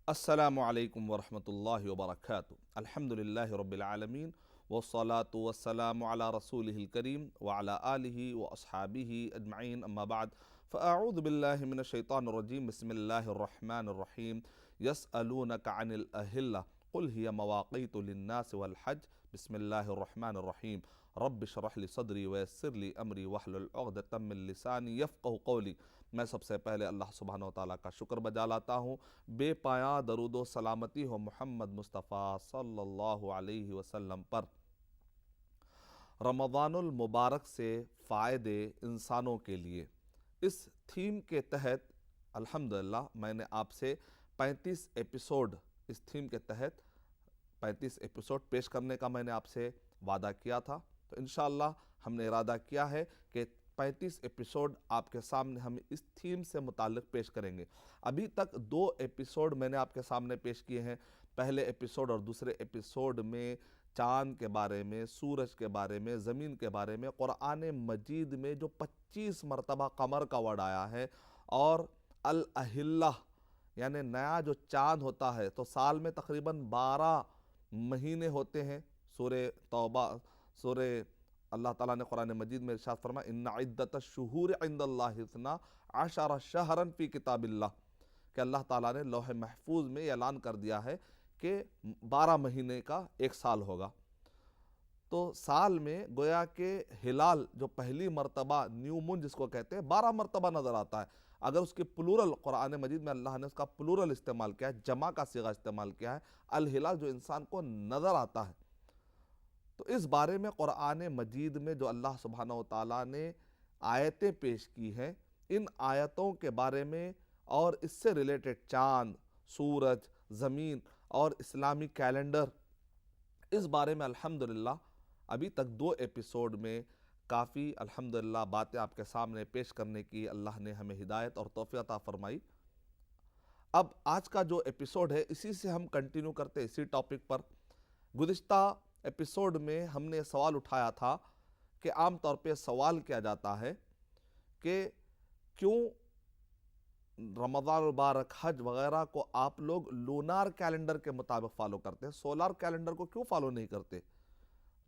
السلام علیکم ورحمۃ اللہ وبرکاتہ۔ الحمد للہ رب العالمین والصلاة والسلام علی رسولہ الکریم وعلی آلہ واصحابہ اجمعین، اما بعد فاعوذ باللہ من الشیطان الرجیم، بسم اللہ الرحمن الرحیم۔ یسألونک عن الاہلہ قل ہی مواقیت للناس والحج، بسم اللہ الرحمن الرحیم۔ رب اشرح لی صدری ویسر لی امری واحلل عقدۃ من لسانی یفقہوا قولی۔ میں سب سے پہلے اللہ سبحانہ وتعالیٰ کا شکر بجا لاتا ہوں، بے پایاں درود و سلامتی ہو محمد مصطفیٰ صلی اللہ علیہ وسلم پر۔ رمضان المبارک سے فائدے انسانوں کے لیے، اس تھیم کے تحت الحمدللہ میں نے آپ سے 35 ایپیسوڈ اس تھیم کے تحت 35 ایپیسوڈ پیش کرنے کا میں نے آپ سے وعدہ کیا تھا، تو انشاءاللہ ہم نے ارادہ کیا ہے کہ 35 ایپیسوڈ آپ کے سامنے ہم اس تھیم سے متعلق پیش کریں گے۔ ابھی تک 2 ایپیسوڈ میں نے آپ کے سامنے پیش کیے ہیں۔ پہلے ایپیسوڈ اور دوسرے ایپیسوڈ میں چاند کے بارے میں، سورج کے بارے میں، زمین کے بارے میں، قرآن مجید میں جو 25 مرتبہ قمر کا ورڈ آیا ہے، اور الاہلہ یعنی نیا جو چاند ہوتا ہے، تو سال میں تقریباً 12 مہینے ہوتے ہیں۔ سورہ توبہ، سورہ اللہ تعالیٰ نے قرآن مجید میں ارشاد فرمایا ان عدت الشہور عند اللہ 12 شہرا فی کتاب اللہ، کہ اللہ تعالیٰ نے لوح محفوظ میں اعلان کر دیا ہے کہ 12 مہینے کا ایک سال ہوگا۔ تو سال میں گویا کہ ہلال جو پہلی مرتبہ نیو مون جس کو کہتے ہیں 12 مرتبہ نظر آتا ہے۔ اگر اس کی پلورل قرآن مجید میں اللہ نے اس کا پلورل استعمال کیا ہے، جمع کا صیغہ استعمال کیا ہے، الہلال جو انسان کو نظر آتا ہے۔ تو اس بارے میں قرآن مجید میں جو اللہ سبحانہ وتعالیٰ نے آیتیں پیش کی ہیں، ان آیتوں کے بارے میں اور اس سے ریلیٹڈ چاند، سورج، زمین اور اسلامی کیلنڈر، اس بارے میں الحمدللہ ابھی تک 2 ایپیسوڈ میں کافی الحمدللہ باتیں آپ کے سامنے پیش کرنے کی اللہ نے ہمیں ہدایت اور توفیق عطا فرمائی۔ اب آج کا جو ایپیسوڈ ہے اسی سے ہم کنٹینیو کرتے اسی ٹاپک پر۔ گزشتہ ایپیسوڈ میں ہم نے سوال اٹھایا تھا کہ عام طور پہ سوال کیا جاتا ہے کہ کیوں رمضان المبارک، حج وغیرہ کو آپ لوگ لونار کیلنڈر کے مطابق فالو کرتے ہیں، سولار کیلنڈر کو کیوں فالو نہیں کرتے؟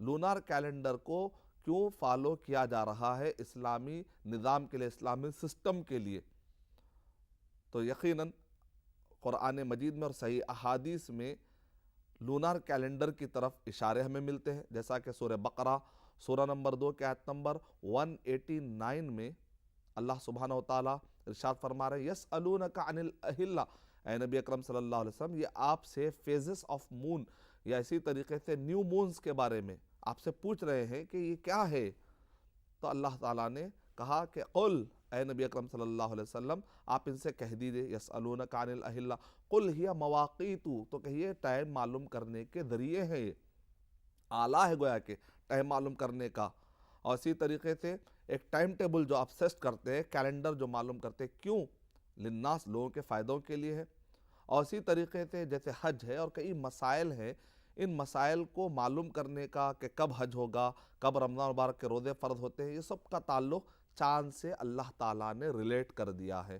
لونار کیلنڈر کو کیوں فالو کیا جا رہا ہے اسلامی نظام کے لیے، اسلامی سسٹم کے لیے؟ تو یقیناً قرآن مجید میں اور صحیح احادیث میں لونار کیلنڈر کی طرف اشارے ہمیں ملتے ہیں، جیسا کہ سورہ بقرہ سورہ نمبر 2 کے آیت نمبر 189 میں اللہ سبحانہ وتعالیٰ ارشاد فرما رہے ہیں یسألونک عن الاہلہ، اے نبی اکرم صلی اللہ علیہ وسلم، یہ آپ سے فیزز آف مون یا اسی طریقے سے نیو مونز کے بارے میں آپ سے پوچھ رہے ہیں کہ یہ کیا ہے۔ تو اللہ تعالیٰ نے کہا کہ قل، اے نبی اکرم صلی اللہ علیہ وسلم آپ ان سے کہہ دیجئے یسألونک عن الاہلہ قل ہی مواقیت، تو کہیے ٹائم معلوم کرنے کے ذریعے ہیں، یہ آلہ ہے گویا کہ ٹائم معلوم کرنے کا۔ اور اسی طریقے سے ایک ٹائم ٹیبل جو آپ سیٹ کرتے ہیں، کیلنڈر جو معلوم کرتے ہیں، کیوں؟ للناس، لوگوں کے فائدوں کے لیے ہے۔ اور اسی طریقے سے جیسے حج ہے اور کئی مسائل ہیں، ان مسائل کو معلوم کرنے کا کہ کب حج ہوگا، کب رمضان مبارک کے روزے فرض ہوتے ہیں، یہ سب کا تعلق چاند سے اللہ تعالیٰ نے ریلیٹ کر دیا ہے۔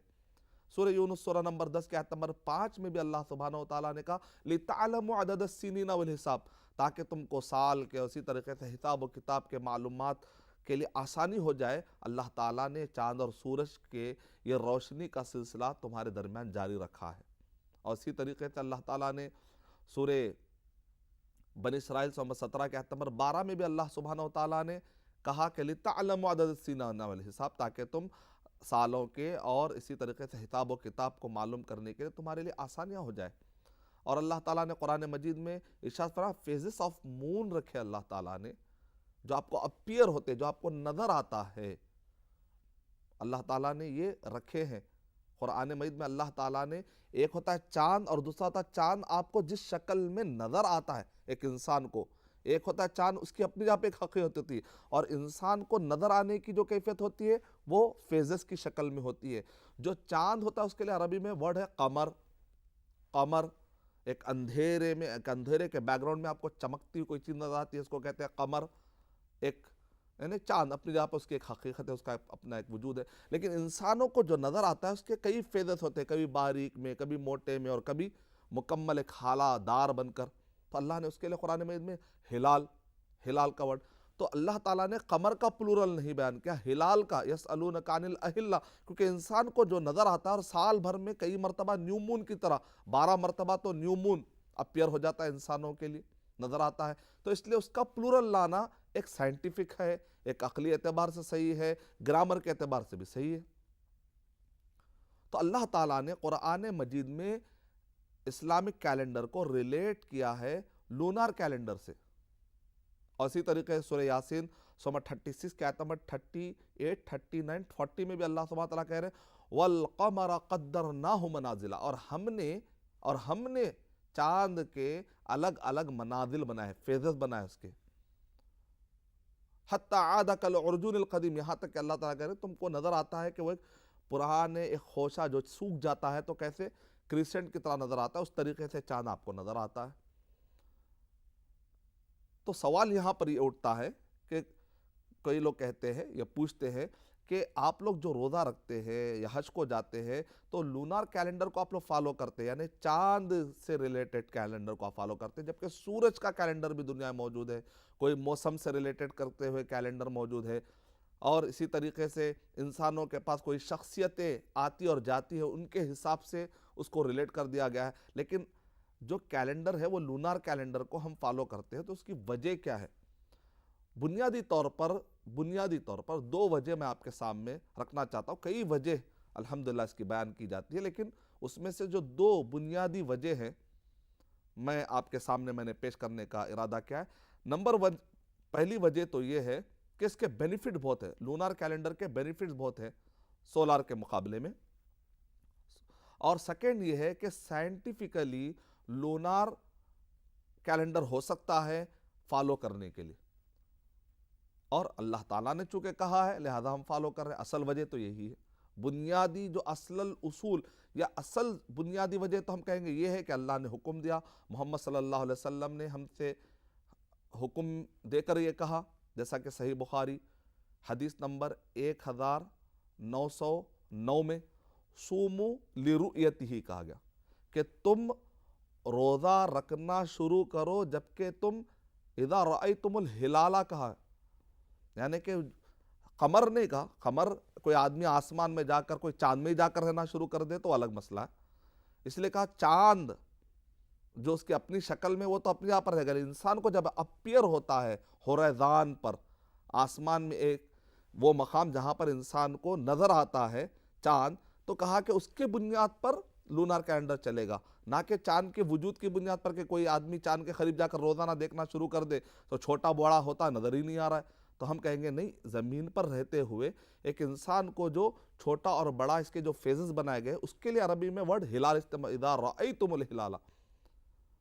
سورہ یونس سورہ نمبر 10 کے آیت نمبر 5 میں بھی اللہ سبحانہ وتعالیٰ نے کہا لِتَعْلَمُوا عَدَدَ السِّنِينَ وَالْحِسَابَ، تاکہ تم کو سال کے اسی طریقے سے حساب و کتاب کے معلومات کے لیے آسانی ہو جائے۔ اللہ تعالیٰ نے چاند اور سورج کے یہ روشنی کا سلسلہ تمہارے درمیان جاری رکھا ہے۔ اور اسی طریقے سے اللہ تعالیٰ نے سورہ بنی اسرائیل سورہ نمبر 17 کے آیت نمبر 12 میں بھی اللہ سبحانہ وتعالیٰ نے کہا کہ لِتَعْلَمُوا عَدَدَ السِّنِينَ وَالْحِسَابَ، تاکہ تم سالوں کے اور اسی طریقے سے حساب و کتاب کو معلوم کرنے کے لیے تمہارے لیے آسانیاں ہو جائے۔ اور اللہ تعالیٰ نے قرآن مجید میں ارشاد فرمایا فیزز آف مون رکھے اللہ تعالیٰ نے، جو آپ کو اپیئر ہوتے، جو آپ کو نظر آتا ہے، اللہ تعالیٰ نے یہ رکھے ہیں۔ قرآن مجید میں اللہ تعالیٰ نے، ایک ہوتا ہے چاند اور دوسرا ہوتا ہے چاند آپ کو جس شکل میں نظر آتا ہے ایک انسان کو، ایک ہوتا ہے چاند اس کی اپنی جگہ پہ ایک حقیقت ہوتی ہے، اور انسان کو نظر آنے کی جو کیفیت ہوتی ہے وہ فیزز کی شکل میں ہوتی ہے۔ جو چاند ہوتا ہے اس کے لیے عربی میں ورڈ ہے قمر۔ قمر ایک اندھیرے میں، ایک اندھیرے کے بیک گراؤنڈ میں آپ کو چمکتی ہوئی کوئی چیز نظر آتی ہے، اس کو کہتے ہیں قمر۔ ایک یعنی چاند اپنی جگہ پر اس کی ایک حقیقت ہے، اس کا اپنا ایک وجود ہے۔ لیکن انسانوں کو جو نظر آتا ہے اس کے کئی فیزز ہوتے ہیں، کبھی باریک میں، کبھی موٹے میں، اور کبھی مکمل ایک حالہ دار بن کر. تو اللہ نے اس کے لیے قرآن مجید میں ہلال کا ورڈ. تو اللہ تعالیٰ نے قمر کا پلورل نہیں بیان کیا، ہلال کا. یسألونک عن الاہلہ، کیونکہ انسان کو جو نظر آتا ہے اور سال بھر میں کئی مرتبہ نیو مون کی طرح 12 مرتبہ تو نیو مون اپیئر ہو جاتا ہے انسانوں کے لیے، نظر آتا ہے. تو اس لیے اس کا پلورل لانا ایک سائنٹیفک ہے، ایک عقلی اعتبار سے صحیح ہے، گرامر کے اعتبار سے بھی صحیح ہے. تو اللہ تعالیٰ نے قرآن مجید میں اسلامک کیلنڈر کو ریلیٹ کیا ہے لونار کیلنڈر سے. اور اسی طریقے سورہ یاسین سورہ 36 کے آیت نمبر 38، 39، 40 میں بھی اللہ سبحانہ وتعالیٰ کہہ رہے ہیں وَالْقَمَرَ قَدَّرْنَاهُ مَنَازِلَ، اور ہم نے چاند کے الگ الگ منازل بنائے، فیزز بنائے اس کے. حَتَّى عَادَ كَالْعُرْجُونِ الْقَدِيمِ، یہاں تک کہ اللہ تعالیٰ کہہ رہے ہیں تم کو نظر آتا ہے کہ وہ ایک پرانے ایک خوشہ جو سوکھ جاتا ہے تو کیسے کریسنٹ کی طرح نظر آتا ہے، اس طریقے سے چاند آپ کو نظر آتا ہے. تو سوال یہاں پر یہ اٹھتا ہے کہ کئی لوگ کہتے ہیں یا پوچھتے ہیں کہ آپ لوگ جو روزہ رکھتے ہیں یا حج کو جاتے ہیں تو لونار کیلنڈر کو آپ لوگ فالو کرتے ہیں، یعنی چاند سے ریلیٹڈ کیلنڈر کو آپ فالو کرتے ہیں، جبکہ سورج کا کیلنڈر بھی دنیا میں موجود ہے. کوئی موسم سے ریلیٹڈ کرتے ہوئے کیلنڈر موجود ہے، اور اسی طریقے سے انسانوں کے پاس کوئی شخصیتیں آتی اور جاتی ہے، ان کے حساب سے اس کو ریلیٹ کر دیا گیا ہے. لیکن جو کیلنڈر ہے وہ لونار کیلنڈر کو ہم فالو کرتے ہیں، تو اس کی وجہ کیا ہے؟ بنیادی طور پر 2 وجہ میں آپ کے سامنے رکھنا چاہتا ہوں. کئی وجہ الحمدللہ اس کی بیان کی جاتی ہے، لیکن اس میں سے جو 2 بنیادی وجہ ہیں میں آپ کے سامنے میں نے پیش کرنے کا ارادہ کیا ہے. نمبر 1، پہلی وجہ تو یہ ہے کہ اس کے بینیفٹ بہت ہے، لونار کیلنڈر کے بینیفٹس بہت ہیں سولار کے مقابلے میں. اور سیکنڈ یہ ہے کہ سائنٹیفیکلی لونار کیلنڈر ہو سکتا ہے فالو کرنے کے لیے، اور اللہ تعالیٰ نے چونکہ کہا ہے لہذا ہم فالو کر رہے ہیں. اصل وجہ تو یہی ہے. بنیادی جو اصل اصول یا اصل بنیادی وجہ تو ہم کہیں گے یہ ہے کہ اللہ نے حکم دیا، محمد صلی اللہ علیہ وسلم نے ہم سے حکم دے کر یہ کہا، جیسا کہ صحیح بخاری حدیث نمبر 1909 میں صوموا لرؤیتہ کہا گیا کہ تم روزہ رکھنا شروع کرو جبکہ تم اذا رأیتم الہلال کہا، یعنی کہ قمر نہیں کہا. قمر کوئی آدمی آسمان میں جا کر کوئی چاند میں جا کر رہنا شروع کر دے تو الگ مسئلہ ہے، اس لیے کہا چاند جو اس کی اپنی شکل میں وہ تو اپنے آپ پر رہے گا. انسان کو جب اپیئر ہوتا ہے ہوریزان پر، آسمان میں ایک وہ مقام جہاں پر انسان کو نظر آتا ہے چاند، تو کہا کہ اس کے بنیاد پر لونار کیلنڈر چلے گا، نہ کہ چاند کے وجود کی بنیاد پر کہ کوئی آدمی چاند کے قریب جا کر روزانہ دیکھنا شروع کر دے تو چھوٹا بڑا ہوتا نظر ہی نہیں آ رہا ہے. تو ہم کہیں گے نہیں، زمین پر رہتے ہوئے ایک انسان کو جو چھوٹا اور بڑا اس کے جو فیزز بنائے گئے اس کے لیے عربی میں ورڈ ہلال استعمال، اذا رأیتم الہلال،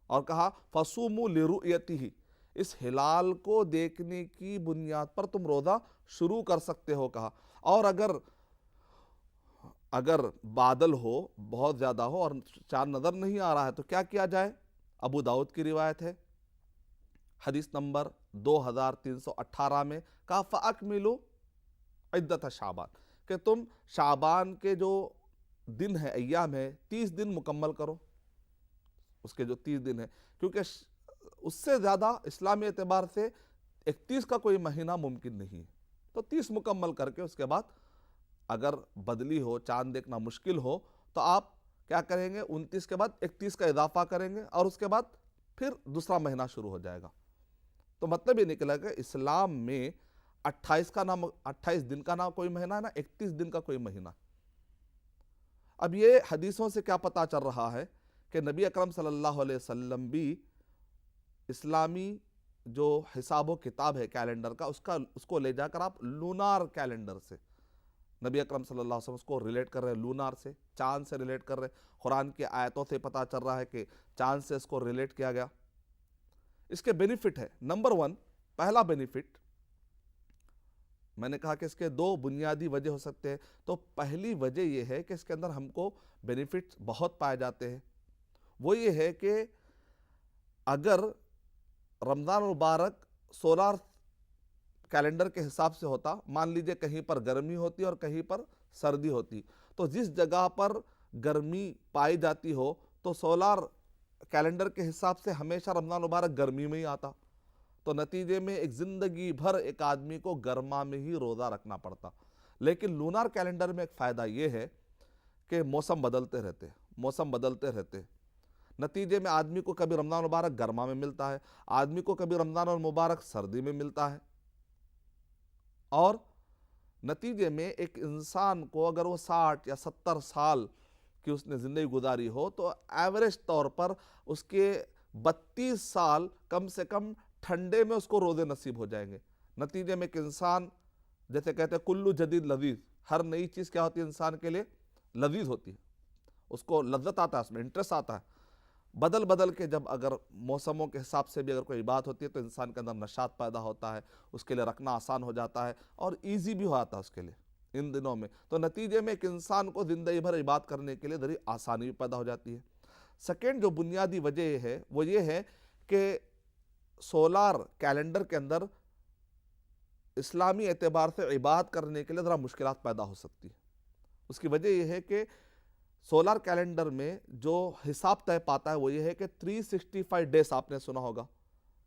اور کہا فصوموا لرؤیتہ، اس ہلال کو دیکھنے کی بنیاد پر تم روزہ شروع کر سکتے ہو کہا. اور اگر بادل ہو بہت زیادہ ہو اور چاند نظر نہیں آ رہا ہے تو کیا کیا جائے؟ ابو داؤد کی روایت ہے حدیث نمبر 2318 میں کہا فَأَكْمِلُوا عِدَّةَ شعبان، کہ تم شعبان کے جو دن ہے ایام ہے 30 دن مکمل کرو. اس کے جو 30 دن ہے، کیونکہ اس سے زیادہ اسلامی اعتبار سے 31 کا کوئی مہینہ ممکن نہیں ہے، تو 30 مکمل کر کے اس کے بعد اگر بدلی ہو، چاند دیکھنا مشکل ہو تو آپ کیا کریں گے؟ 29 کے بعد 31 کا اضافہ کریں گے اور اس کے بعد پھر دوسرا مہینہ شروع ہو جائے گا. تو مطلب یہ نکلا کہ اسلام میں 28 دن کا نہ کوئی مہینہ ہے، نہ 31 دن کا کوئی مہینہ. اب یہ حدیثوں سے کیا پتہ چل رہا ہے کہ نبی اکرم صلی اللہ علیہ وسلم بھی اسلامی جو حساب و کتاب ہے کیلنڈر کا اس کو لے جا کر آپ لونار کیلنڈر سے، نبی اکرم صلی اللہ علیہ وسلم اس کو ریلیٹ کر رہے ہیں لونار سے، چاند سے ریلیٹ کر رہے ہیں. قرآن کی آیتوں سے پتہ چل رہا ہے کہ چاند سے اس کو ریلیٹ کیا گیا. اس کے بینیفٹ ہے. نمبر 1، پہلا بینیفٹ میں نے کہا کہ اس کے 2 بنیادی وجہ ہو سکتے ہیں. تو پہلی وجہ یہ ہے کہ اس کے اندر ہم کو بینیفٹ بہت پائے جاتے ہیں. وہ یہ ہے کہ اگر رمضان المبارک سولار کیلنڈر کے حساب سے ہوتا، مان لیجئے کہیں پر گرمی ہوتی اور کہیں پر سردی ہوتی، تو جس جگہ پر گرمی پائی جاتی ہو تو سولار کیلنڈر کے حساب سے ہمیشہ رمضان مبارک گرمی میں ہی آتا، تو نتیجے میں ایک زندگی بھر ایک آدمی کو گرما میں ہی روزہ رکھنا پڑتا. لیکن لونار کیلنڈر میں ایک فائدہ یہ ہے کہ موسم بدلتے رہتے، موسم بدلتے رہتے. نتیجے میں آدمی کو کبھی رمضان مبارک گرما میں ملتا ہے، آدمی کو کبھی رمضان المبارک سردی میں ملتا ہے. اور نتیجے میں ایک انسان کو اگر وہ 60 یا 70 سال کی اس نے زندگی گزاری ہو تو ایوریج طور پر اس کے 32 سال کم سے کم ٹھنڈے میں اس کو روزے نصیب ہو جائیں گے. نتیجے میں ایک انسان، جیسے کہتے ہیں کلو جدید لذیذ، ہر نئی چیز کیا ہوتی ہے انسان کے لیے لذیذ ہوتی ہے، اس کو لذت آتا ہے، اس میں انٹرسٹ آتا ہے. بدل بدل کے جب اگر موسموں کے حساب سے بھی اگر کوئی بات ہوتی ہے تو انسان کے اندر نشاط پیدا ہوتا ہے، اس کے لیے رکھنا آسان ہو جاتا ہے اور ایزی بھی ہو جاتا ہے اس کے لیے ان دنوں میں. تو نتیجے میں ایک انسان کو زندگی بھر عبادت کرنے کے لیے ذریعہ آسانی بھی پیدا ہو جاتی ہے. سیکنڈ جو بنیادی وجہ ہے وہ یہ ہے کہ سولار کیلنڈر کے اندر اسلامی اعتبار سے عبادت کرنے کے لیے ذرا مشکلات پیدا ہو سکتی ہے. اس کی وجہ یہ ہے کہ سولار کیلنڈر میں جو حساب طے پاتا ہے وہ یہ ہے کہ 365 ڈیز، آپ نے سنا ہوگا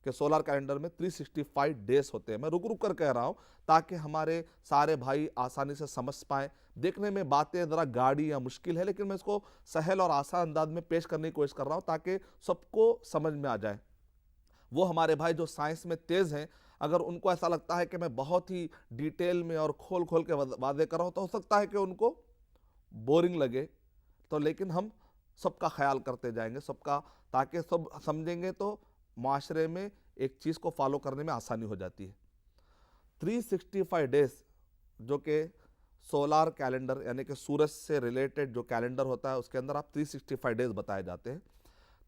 کہ سولار کیلنڈر میں 365 ڈیز ہوتے ہیں. میں رک رک کر کہہ رہا ہوں تاکہ ہمارے سارے بھائی آسانی سے سمجھ پائیں. دیکھنے میں باتیں ذرا گاڑی یا مشکل ہے لیکن میں اس کو سہل اور آسان انداز میں پیش کرنے کی کوشش کر رہا ہوں تاکہ سب کو سمجھ میں آ جائے. وہ ہمارے بھائی جو سائنس میں تیز ہیں، اگر ان کو ایسا لگتا ہے کہ میں بہت ہی ڈیٹیل میں اور کھول کھول کے واضح کر رہا ہوں تو ہو سکتا ہے کہ ان کو بورنگ لگے. تو لیکن ہم سب کا خیال کرتے جائیں گے، سب کا، تاکہ سب سمجھیں گے تو معاشرے میں ایک چیز کو فالو کرنے میں آسانی ہو جاتی ہے. 365 ڈیز جو کہ سولار کیلنڈر یعنی کہ سورج سے ریلیٹڈ جو کیلنڈر ہوتا ہے اس کے اندر آپ 365 ڈیز بتائے جاتے ہیں.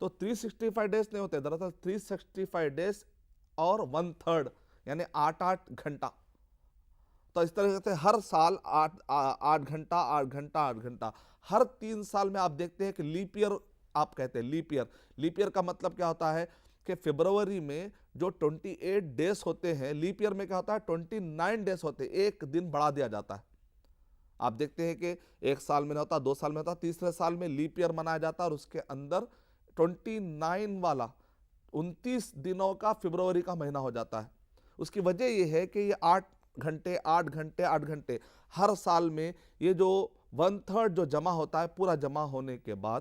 تو 365 ڈیز نہیں ہوتے، دراصل 365 ڈیز اور 1/3 یعنی 8 گھنٹہ. تو اس طرح سے ہر سال 8 گھنٹہ 8 گھنٹہ 8 گھنٹہ. ہر 3 سال میں آپ دیکھتے ہیں کہ لیپ ایئر آپ کہتے ہیں. لیپ ایئر کا مطلب کیا ہوتا ہے کہ فبروری میں جو 28 ڈیز ہوتے ہیں، لیپ ایئر میں کیا ہوتا ہے 29 ڈیز ہوتے ہیں، ایک دن بڑھا دیا جاتا ہے. آپ دیکھتے ہیں کہ ایک سال میں ہوتا، 2 سال میں ہوتا، تیسرے سال میں لیپ ایئر منایا جاتا ہے اور اس کے اندر 29 والا 29 دنوں کا فبروری کا مہینہ ہو جاتا ہے. اس کی وجہ یہ ہے کہ یہ 8 گھنٹے 8 گھنٹے 8 گھنٹے ہر سال میں یہ جو 1/3 جو جمع ہوتا ہے، پورا جمع ہونے کے بعد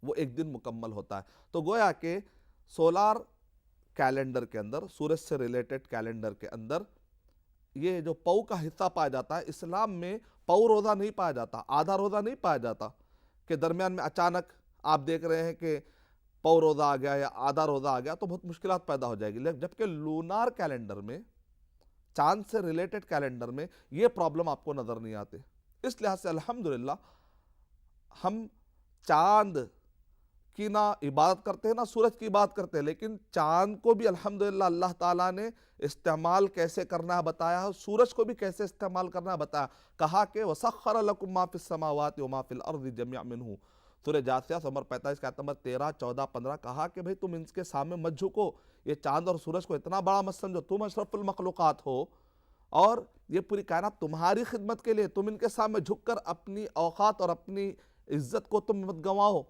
وہ ایک دن مکمل ہوتا ہے. تو گویا کہ سولار کیلنڈر کے اندر، سورج سے ریلیٹڈ کیلنڈر کے اندر یہ جو پو کا حصہ پایا جاتا ہے، اسلام میں پو روزہ نہیں پایا جاتا، آدھا روزہ نہیں پایا جاتا کہ درمیان میں اچانک آپ دیکھ رہے ہیں کہ پو روزہ آ گیا یا آدھا روزہ آ گیا تو بہت مشکلات پیدا ہو جائے گی. جبکہ لونار کیلنڈر میں، چاند سے ریلیٹڈ کیلنڈر میں یہ پرابلم آپ کو نظر نہیں آتے. اس لحاظ سے الحمدللہ ہم چاند کی نہ عبادت کرتے ہیں نہ سورج کی عبادت کرتے ہیں، لیکن چاند کو بھی الحمدللہ اللہ تعالیٰ نے استعمال کیسے کرنا ہے بتایا ہے، سورج کو بھی کیسے استعمال کرنا ہے بتایا. کہا کہ وَسَخَّرَ لَكُم مَا فِي السَّمَاوَاتِ وَمَا فِي الْأَرْضِ جَمِيعًا مِّنْهُ. سورہ جاثیہ نمبر 45 آیت نمبر 13 14 15. کہا کہ بھئی تم ان کے سامنے مت جھکو، یہ چاند اور سورج کو اتنا بڑا مت سمجھو، تم اشرف المخلوقات ہو اور یہ پوری کائنات تمہاری خدمت کے لیے، تم ان کے سامنے جھک کر اپنی اوقات اور اپنی عزت کو تم مت گنواؤ،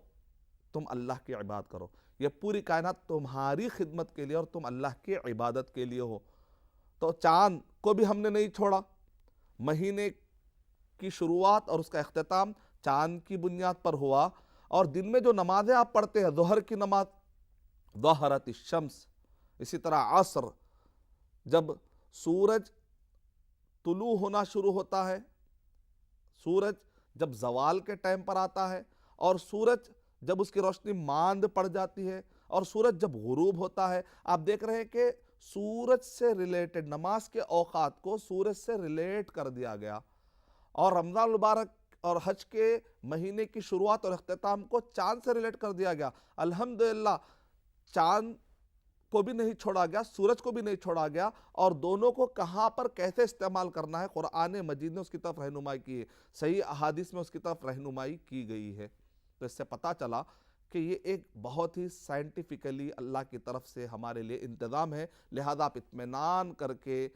تم اللہ کی عبادت کرو. یہ پوری کائنات تمہاری خدمت کے لیے اور تم اللہ کی عبادت کے لیے ہو. تو چاند کو بھی ہم نے نہیں چھوڑا. مہینے کی شروعات اور اس کا اختتام چاند کی بنیاد پر ہوا. اور دن میں جو نمازیں آپ پڑھتے ہیں، ظہر کی نماز، ظہرت الشمس، اسی طرح عصر، جب سورج طلوع ہونا شروع ہوتا ہے، سورج جب زوال کے ٹائم پر آتا ہے اور سورج جب اس کی روشنی ماند پڑ جاتی ہے اور سورج جب غروب ہوتا ہے، آپ دیکھ رہے ہیں کہ سورج سے ریلیٹڈ نماز کے اوقات کو سورج سے ریلیٹ کر دیا گیا. اور رمضان المبارک اور حج کے مہینے کی شروعات اور اختتام کو چاند سے ریلیٹ کر دیا گیا. الحمدللہ چاند کو بھی نہیں چھوڑا گیا، سورج کو بھی نہیں چھوڑا گیا، اور دونوں کو کہاں پر کیسے استعمال کرنا ہے قرآن مجید نے اس کی طرف رہنمائی کی ہے، صحیح احادیث میں اس کی طرف رہنمائی کی گئی ہے. تو اس سے پتہ چلا کہ یہ ایک بہت ہی سائنٹیفکلی اللہ کی طرف سے ہمارے لیے انتظام ہے. لہذا آپ اطمینان کر کے،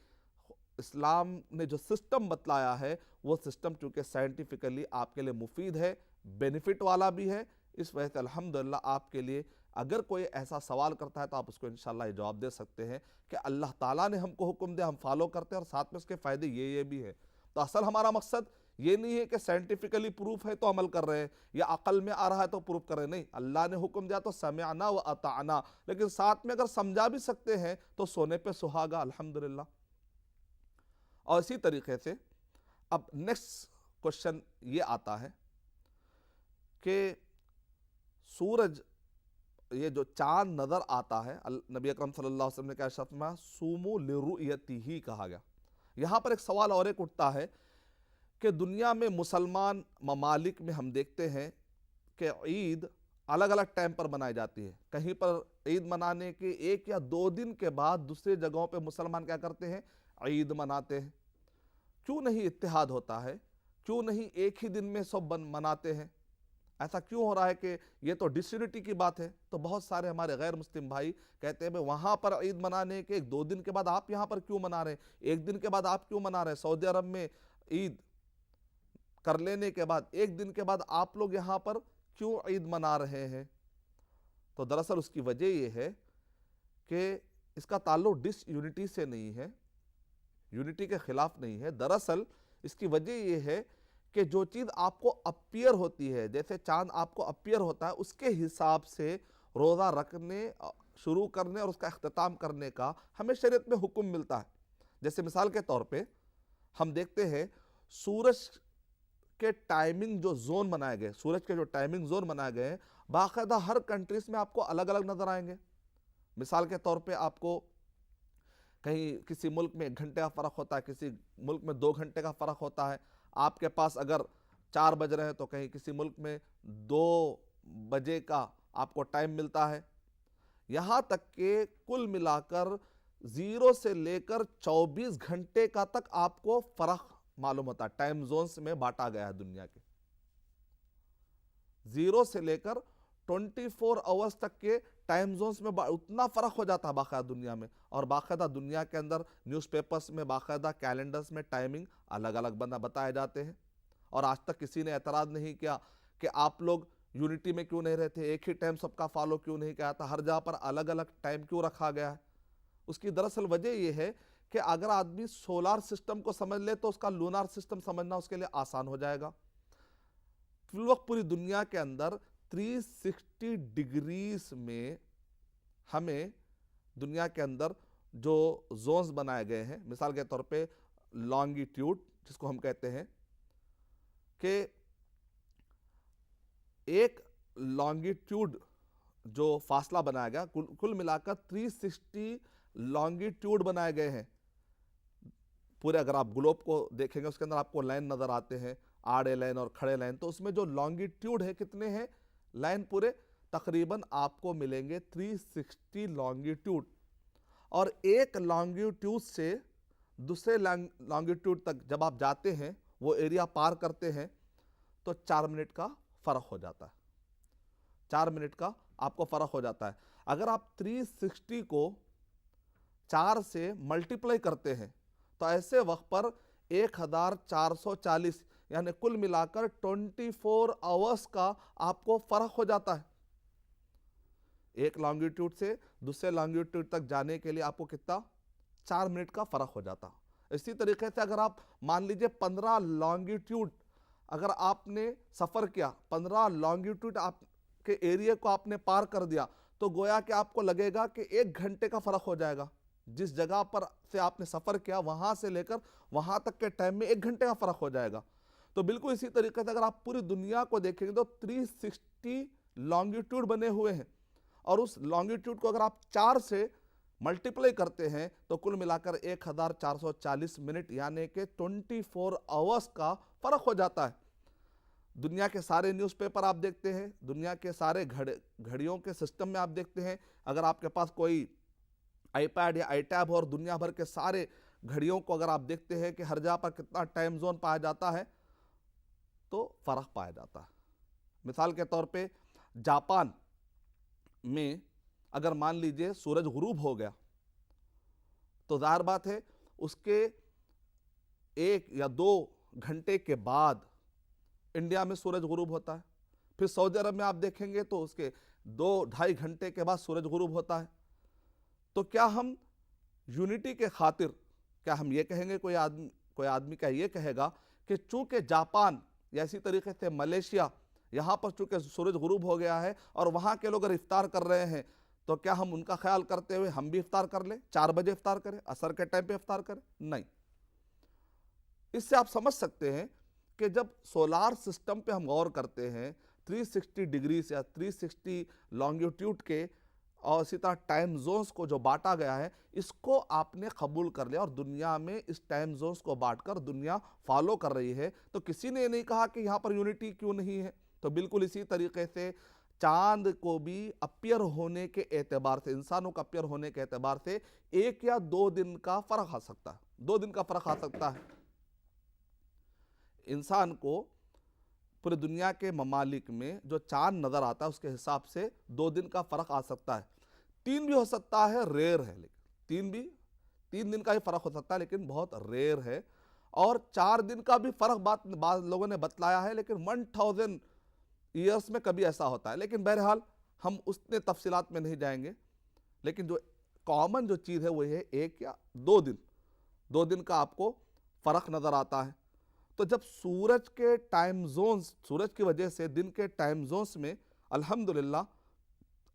اسلام نے جو سسٹم بتلایا ہے وہ سسٹم چونکہ سائنٹیفکلی آپ کے لیے مفید ہے، بینیفٹ والا بھی ہے، اس وجہ سے الحمدللہ آپ کے لیے اگر کوئی ایسا سوال کرتا ہے تو آپ اس کو انشاءاللہ یہ جواب دے سکتے ہیں کہ اللہ تعالیٰ نے ہم کو حکم دیا، ہم فالو کرتے ہیں، اور ساتھ میں اس کے فائدے یہ بھی ہے۔ تو اصل ہمارا مقصد یہ نہیں ہے کہ سائنٹیفکلی پروف ہے تو عمل کر رہے ہیں، یا عقل میں آ رہا ہے تو پروف کر رہے ہیں، نہیں، اللہ نے حکم دیا تو سمعنا و اطعنا، لیکن ساتھ میں اگر سمجھا بھی سکتے ہیں تو سونے پہ سہاگا الحمدللہ۔ اور اسی طریقے سے اب نیکسٹ کوشچن یہ آتا ہے کہ سورج، یہ جو چاند نظر آتا ہے، نبی اکرم صلی اللہ علیہ وسلم نے کیا ارشاد فرمایا؟ سومو لرؤیتہ کہا گیا۔ یہاں پر ایک سوال اور ایک اٹھتا ہے کہ دنیا میں مسلمان ممالک میں ہم دیکھتے ہیں کہ عید الگ الگ ٹائم پر منائی جاتی ہے، کہیں پر عید منانے کے 1 یا 2 دن کے بعد دوسری جگہوں پہ مسلمان کیا کرتے ہیں؟ عید مناتے ہیں۔ کیوں نہیں اتحاد ہوتا ہے؟ کیوں نہیں ایک ہی دن میں سب مناتے ہیں؟ ایسا کیوں ہو رہا ہے کہ یہ تو ڈسیونٹی کی بات ہے؟ تو بہت سارے ہمارے غیر مسلم بھائی کہتے ہیں وہاں پر عید منانے کے 2 دن کے بعد آپ یہاں پر کیوں منا رہے ہیں؟ 1 دن کے بعد آپ کیوں منا رہے ہیں؟ سعودی عرب میں عید کر لینے کے بعد 1 دن کے بعد آپ لوگ یہاں پر کیوں عید منا رہے ہیں؟ تو دراصل اس کی وجہ یہ ہے کہ اس کا تعلق ڈس یونٹی سے نہیں ہے، یونٹی کے خلاف نہیں ہے۔ دراصل اس کی وجہ یہ ہے کہ جو چیز آپ کو اپیئر ہوتی ہے، جیسے چاند آپ کو اپیئر ہوتا ہے، اس کے حساب سے روزہ رکھنے شروع کرنے اور اس کا اختتام کرنے کا ہمیں شریعت میں حکم ملتا ہے۔ جیسے مثال کے طور پہ ہم دیکھتے ہیں سورج کے ٹائمنگ جو زون بنائے گئے، سورج کے جو ٹائمنگ زون بنائے گئے ہیں، باقاعدہ ہر کنٹریز میں آپ کو الگ الگ نظر آئیں گے۔ مثال کے طور پہ آپ کو کہیں کسی ملک میں 1 گھنٹے کا فرق ہوتا ہے، کسی ملک میں 2 گھنٹے کا فرق ہوتا ہے۔ آپ کے پاس اگر 4 بج رہے ہیں تو کہیں کسی ملک میں 2 بجے کا آپ کو ٹائم ملتا ہے۔ یہاں تک کہ کل ملا کر 0 سے لے کر 24 گھنٹے کا تک آپ کو فرق معلوم ہوتا ہے، ٹائم زونز میں بانٹا گیا ہے دنیا کے۔ 0 سے لے کر 24 آورز تک کے ٹائم زونز میں اتنا فرق ہو جاتا ہے باقاعدہ دنیا میں، اور باقاعدہ دنیا کے اندر نیوز پیپرز میں باقاعدہ کیلنڈرز میں ٹائمنگ الگ الگ بتائے جاتے ہیں۔ اور آج تک کسی نے اعتراض نہیں کیا کہ آپ لوگ یونٹی میں کیوں نہیں رہتے، ایک ہی ٹائم سب کا فالو کیوں نہیں کیا تھا، ہر جگہ پر الگ الگ ٹائم کیوں رکھا گیا ہے؟ اس کی دراصل وجہ یہ ہے کہ اگر آدمی سولار سسٹم کو سمجھ لے تو اس کا لونار سسٹم سمجھنا اس کے لیے آسان ہو جائے گا۔ فی الوقت پوری دنیا کے اندر 360 ڈگریز میں ہمیں دنیا کے اندر جو زونز بنائے گئے ہیں، مثال کے طور پہ لانگیٹیوڈ جس کو ہم کہتے ہیں کہ ایک لانگیٹیوڈ جو فاصلہ بنایا گیا، کل ملا کر 360 لانگیٹیوڈ بنائے گئے ہیں پورے۔ اگر آپ گلوب کو دیکھیں گے اس کے اندر آپ کو لائن نظر آتے ہیں، آڑے لائن اور کھڑے لائن، تو اس میں جو لانگیٹیوڈ ہے کتنے ہیں لائن پورے؟ تقریباً آپ کو ملیں گے 360 لانگیٹیوڈ۔ اور ایک لانگیٹیوڈ سے دوسرے لانگیٹیوڈ تک جب آپ جاتے ہیں، وہ ایریا پار کرتے ہیں، تو 4 منٹ کا فرق ہو جاتا ہے۔ 4 منٹ کا آپ کو فرق ہو جاتا ہے۔ اگر آپ 360 کو 4 سے ملٹیپلائی کرتے ہیں تو ایسے وقت پر 1440 یعنی کل ملا کر 24 آورز کا آپ کو فرق ہو جاتا ہے۔ ایک لانگیٹیوڈ سے دوسرے لانگیٹیوڈ تک جانے کے لیے آپ کو کتنا؟ 4 منٹ کا فرق ہو جاتا۔ اسی طریقے سے اگر آپ مان لیجئے 15 لانگیٹیوڈ اگر آپ نے سفر کیا، 15 لانگیٹیوڈ آپ کے ایریا کو آپ نے پار کر دیا، تو گویا کہ آپ کو لگے گا کہ 1 گھنٹے کا فرق ہو جائے گا۔ جس جگہ پر سے آپ نے سفر کیا وہاں سے لے کر وہاں تک کے ٹائم میں 1 گھنٹے کا فرق ہو جائے گا۔ تو بالکل اسی طریقے سے اگر آپ پوری دنیا کو دیکھیں گے تو 360 لانگیٹیوڈ بنے ہوئے ہیں، اور اس لانگیٹیوڈ کو اگر آپ 4 سے ملٹیپلائی کرتے ہیں تو کل ملا کر 1440 منٹ یعنی کہ 24 آورز کا فرق ہو جاتا ہے۔ دنیا کے سارے نیوز پیپر آپ دیکھتے ہیں، دنیا کے سارے گھڑیوں کے سسٹم میں آپ دیکھتے ہیں، اگر آپ کے پاس کوئی آئی پیڈ یا آئی ٹیب ہو اور دنیا بھر کے سارے گھڑیوں کو اگر آپ دیکھتے ہیں کہ ہر جگہ پر کتنا ٹائم زون پایا جاتا ہے تو فرق پایا جاتا ہے۔ مثال کے طور پہ جاپان میں اگر مان لیجئے سورج غروب ہو گیا تو ظاہر بات ہے اس کے 1 یا 2 گھنٹے کے بعد انڈیا میں سورج غروب ہوتا ہے، پھر سعودی عرب میں آپ دیکھیں گے تو اس کے 2-2.5 گھنٹے کے بعد سورج غروب ہوتا ہے. تو کیا ہم یونٹی کے خاطر کیا ہم یہ کہیں گے، کوئی آدمی کیا یہ کہے گا کہ چونکہ جاپان یا اسی طریقے سے ملیشیا یہاں پر چونکہ سورج غروب ہو گیا ہے اور وہاں کے لوگ اگر افطار کر رہے ہیں تو کیا ہم ان کا خیال کرتے ہوئے ہم بھی افطار کر لیں، 4 بجے افطار کریں، عصر کے ٹائم پہ افطار کریں؟ نہیں. اس سے آپ سمجھ سکتے ہیں کہ جب سولار سسٹم پہ ہم غور کرتے ہیں 360 ڈگریز یا 360 لانگیٹیوڈ کے اور اسی طرح ٹائم زونز کو جو بانٹا گیا ہے، اس کو آپ نے قبول کر لیا اور دنیا میں اس ٹائم زونز کو بانٹ کر دنیا فالو کر رہی ہے. تو کسی نے یہ نہیں کہا کہ یہاں پر یونٹی کیوں نہیں ہے. تو بالکل اسی طریقے سے چاند کو بھی اپیئر ہونے کے اعتبار سے، انسانوں کا اپیئر ہونے کے اعتبار سے 1 یا 2 دن کا فرق آ سکتا ہے، 2 دن کا فرق آ سکتا ہے. انسان کو پوری دنیا کے ممالک میں جو چاند نظر آتا ہے اس کے حساب سے 2 دن کا فرق آ سکتا ہے. 3 بھی ہو سکتا ہے، ریئر ہے، لیکن 3 دن کا ہی فرق ہو سکتا ہے لیکن بہت ریئر ہے. اور 4 دن کا بھی فرق بعض لوگوں نے بتلایا ہے، لیکن 1000 ایئرس میں کبھی ایسا ہوتا ہے. لیکن بہرحال ہم اس نے تفصیلات میں نہیں جائیں گے. لیکن جو کامن جو چیز ہے وہ یہ ہے 1 یا 2 دن کا آپ کو فرق نظر آتا ہے. تو جب سورج کے ٹائم زونز، سورج کی وجہ سے دن کے ٹائم زونز میں الحمدللہ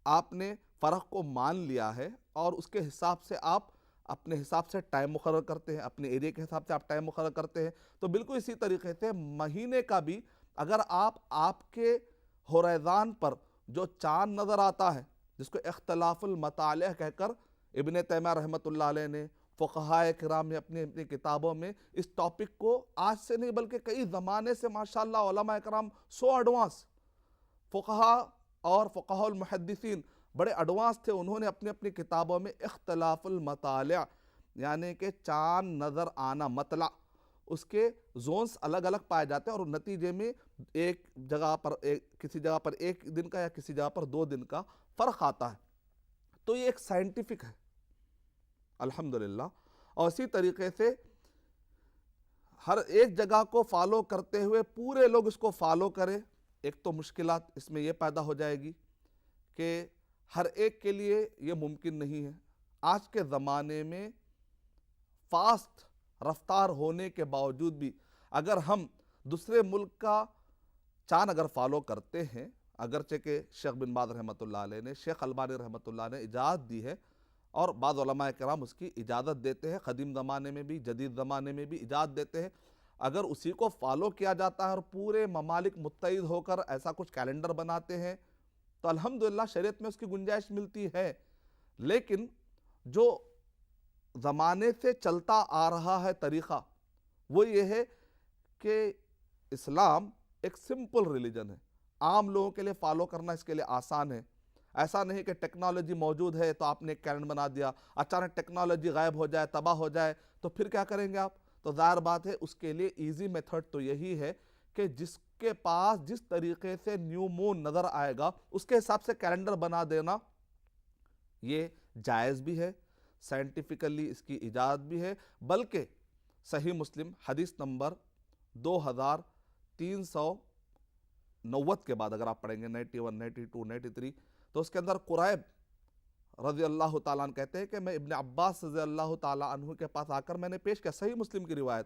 آپ نے فرق کو مان لیا ہے اور اس کے حساب سے آپ اپنے حساب سے ٹائم مقرر کرتے ہیں، اپنے ایریا کے حساب سے آپ ٹائم مقرر کرتے ہیں. تو بالکل اسی طریقے سے مہینے کا بھی اگر آپ کے ہوریزان پر جو چاند نظر آتا ہے، جس کو اختلاف المطالع کہہ کر ابن تیمیہ رحمۃ اللہ علیہ نے، فقہائے کرام نے اپنی کتابوں میں اس ٹاپک کو آج سے نہیں بلکہ کئی زمانے سے ماشاءاللہ علماء کرام ایڈوانس فقہا اور فقہاء المحدثین بڑے ایڈوانس تھے. انہوں نے اپنی کتابوں میں اختلاف المطالع یعنی کہ چاند نظر آنا، مطلع، اس کے زونز الگ الگ پائے جاتے ہیں اور نتیجے میں کسی جگہ پر 1 دن کا یا کسی جگہ پر 2 دن کا فرق آتا ہے. تو یہ ایک سائنٹیفک ہے الحمدللہ. اور اسی طریقے سے ہر ایک جگہ کو فالو کرتے ہوئے پورے لوگ اس کو فالو کریں، ایک تو مشکلات اس میں یہ پیدا ہو جائے گی کہ ہر ایک کے لیے یہ ممکن نہیں ہے. آج کے زمانے میں فاسٹ رفتار ہونے کے باوجود بھی اگر ہم دوسرے ملک کا چاند اگر فالو کرتے ہیں، اگرچہ کہ شیخ بن باز رحمۃ اللہ علیہ نے، شیخ البانی رحمۃ اللہ نے اجازت دی ہے اور بعض علماء کرام اس کی اجازت دیتے ہیں، قدیم زمانے میں بھی جدید زمانے میں بھی اجازت دیتے ہیں. اگر اسی کو فالو کیا جاتا ہے اور پورے ممالک متحد ہو کر ایسا کچھ کیلنڈر بناتے ہیں تو الحمدللہ شریعت میں اس کی گنجائش ملتی ہے. لیکن جو زمانے سے چلتا آ رہا ہے طریقہ وہ یہ ہے کہ اسلام ایک سمپل ریلیجن ہے، عام لوگوں کے لیے فالو کرنا اس کے لیے آسان ہے. ایسا نہیں کہ ٹیکنالوجی موجود ہے تو آپ نے ایک کیلنڈر بنا دیا، اچانک ٹیکنالوجی غائب ہو جائے، تباہ ہو جائے تو پھر کیا کریں گے آپ؟ تو ظاہر بات ہے اس کے لیے ایزی میتھڈ تو یہی ہے کہ جس کے پاس جس طریقے سے نیو مون نظر آئے گا اس کے حساب سے کیلنڈر بنا دینا یہ جائز بھی ہے، سائنٹیفیکلی اس کی اجازت بھی ہے. بلکہ صحیح مسلم حدیث نمبر 2390 کے بعد اگر آپ پڑھیں گے 91 92 93 تو اس کے اندر قریب رضی اللہ تعالیٰ عنہ کہتے ہیں کہ میں ابن عباس رضی اللہ تعالیٰ عنہ کے پاس آ کر میں نے پیش کیا صحیح مسلم کی روایت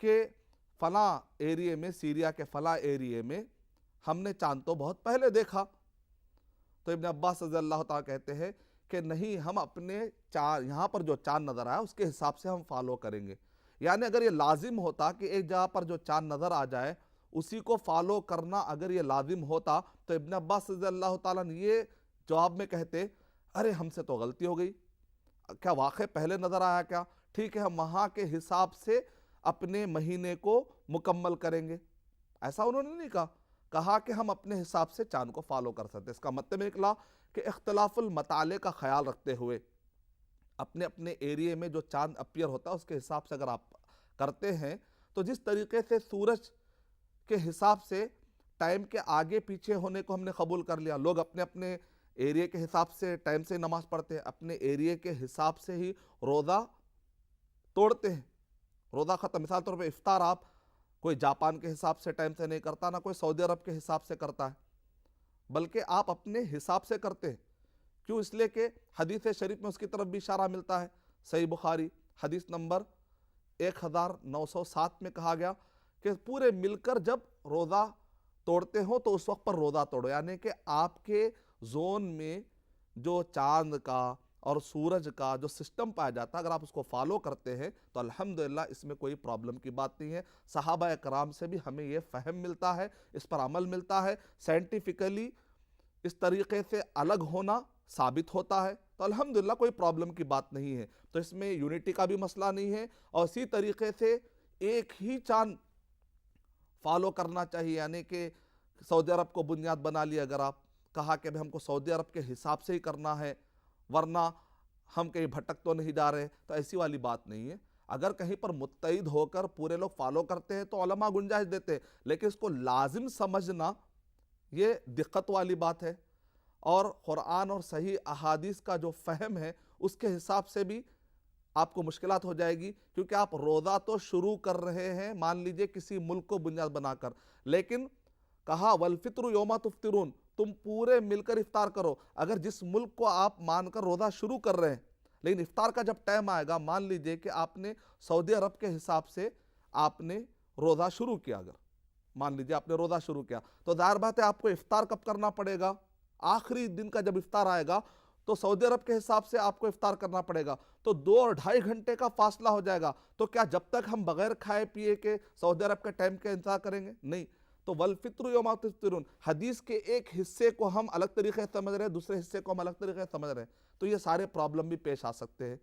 کہ فلاں ایریے میں، سیریا کے فلاں ایریے میں ہم نے چاند تو بہت پہلے دیکھا. تو ابن عباس رضی اللہ تعالیٰ کہتے ہیں کہ نہیں، ہم اپنے یہاں پر جو چاند نظر آیا اس کے حساب سے ہم فالو کریں گے. یعنی اگر یہ لازم ہوتا کہ ایک جگہ پر جو چاند نظر آ جائے اسی کو فالو کرنا اگر یہ لازم ہوتا تو ابن عباس رضی اللہ تعالیٰ نے یہ جواب میں کہتے ارے ہم سے تو غلطی ہو گئی، کیا واقع پہلے نظر آیا کیا؟ ٹھیک ہے ہم وہاں کے حساب سے اپنے مہینے کو مکمل کریں گے. ایسا انہوں نے نہیں کہا کہ ہم اپنے حساب سے چاند کو فالو کر سکتے. اس کا مطلب نکلا کہ اختلاف المطالع کا خیال رکھتے ہوئے اپنے ایریے میں جو چاند اپیئر ہوتا ہے اس کے حساب سے اگر آپ کرتے ہیں تو جس طریقے سے سورج کے حساب سے ٹائم کے آگے پیچھے ہونے کو ہم نے قبول کر لیا، لوگ اپنے ایریے کے حساب سے ٹائم سے نماز پڑھتے ہیں، اپنے ایریے کے حساب سے ہی روزہ توڑتے ہیں، روزہ ختم. مثال طور پہ افطار آپ کوئی جاپان کے حساب سے ٹائم سے نہیں کرتا، نہ کوئی سعودی عرب کے حساب سے کرتا ہے. بلکہ آپ اپنے حساب سے کرتے ہیں. کیوں؟ اس لیے کہ حدیث شریف میں اس کی طرف بھی اشارہ ملتا ہے. صحیح بخاری حدیث نمبر 1907 میں کہا گیا کہ پورے مل کر جب روزہ توڑتے ہو تو اس وقت پر روزہ توڑو. یعنی کہ آپ کے زون میں جو چاند کا اور سورج کا جو سسٹم پایا جاتا ہے، اگر آپ اس کو فالو کرتے ہیں تو الحمدللہ اس میں کوئی پرابلم کی بات نہیں ہے. صحابہ اکرام سے بھی ہمیں یہ فہم ملتا ہے، اس پر عمل ملتا ہے. سائنٹیفکلی اس طریقے سے الگ ہونا ثابت ہوتا ہے تو الحمدللہ کوئی پرابلم کی بات نہیں ہے. تو اس میں یونٹی کا بھی مسئلہ نہیں ہے. اور اسی طریقے سے ایک ہی چاند فالو کرنا چاہیے. یعنی کہ سعودی عرب کو بنیاد بنا لی، اگر آپ کہا کہ ہم کو سعودی عرب کے حساب سے ہی کرنا ہے ورنہ ہم کہیں بھٹک تو نہیں جا رہے، تو ایسی والی بات نہیں ہے. اگر کہیں پر متحد ہو کر پورے لوگ فالو کرتے ہیں تو علماء گنجائش دیتے ہیں، لیکن اس کو لازم سمجھنا یہ دقت والی بات ہے. اور قرآن اور صحیح احادیث کا جو فہم ہے اس کے حساب سے بھی آپ کو مشکلات ہو جائے گی، کیونکہ آپ روزہ تو شروع کر رہے ہیں مان لیجئے کسی ملک کو بنیاد بنا کر، لیکن کہا والفطر یوم تفطرون، تم پورے مل کر افطار کرو. اگر جس ملک کو آپ مان کر روزہ شروع کر رہے ہیں لیکن افطار کا جب ٹائم آئے گا، مان لیجئے کہ آپ نے سعودی عرب کے حساب سے آپ نے روزہ شروع کیا، اگر مان لیجئے آپ نے روزہ شروع کیا تو ظاہر بات ہے آپ کو افطار کب کرنا پڑے گا؟ آخری دن کا جب افطار آئے گا تو سعودی عرب کے حساب سے آپ کو افطار کرنا پڑے گا، تو 2 اور 2.5 گھنٹے کا فاصلہ ہو جائے گا. تو کیا جب تک ہم بغیر کھائے پیے کے سعودی عرب کے ٹائم کا انتظار کریں گے؟ نہیں. تو والفطر یوم تفطرون حدیث کے ایک حصے کو ہم الگ طریقے سے سمجھ رہے ہیں، دوسرے حصے کو ہم الگ طریقے سے سمجھ رہے ہیں، تو یہ سارے پرابلم بھی پیش آ سکتے ہیں.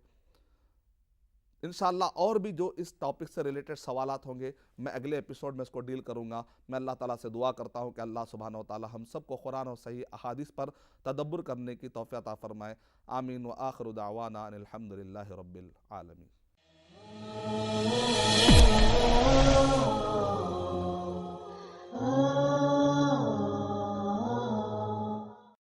انشاءاللہ اور بھی جو اس ٹاپک سے ریلیٹڈ سوالات ہوں گے میں اگلے ایپیسوڈ میں اس کو ڈیل کروں گا. میں اللہ تعالیٰ سے دعا کرتا ہوں کہ اللہ سبحانہ و تعالیٰ ہم سب کو قرآن اور صحیح احادیث پر تدبر کرنے کی توفیق عطا فرمائے. آمین. وآخر دعوانا ان الحمدللہ رب العالمین.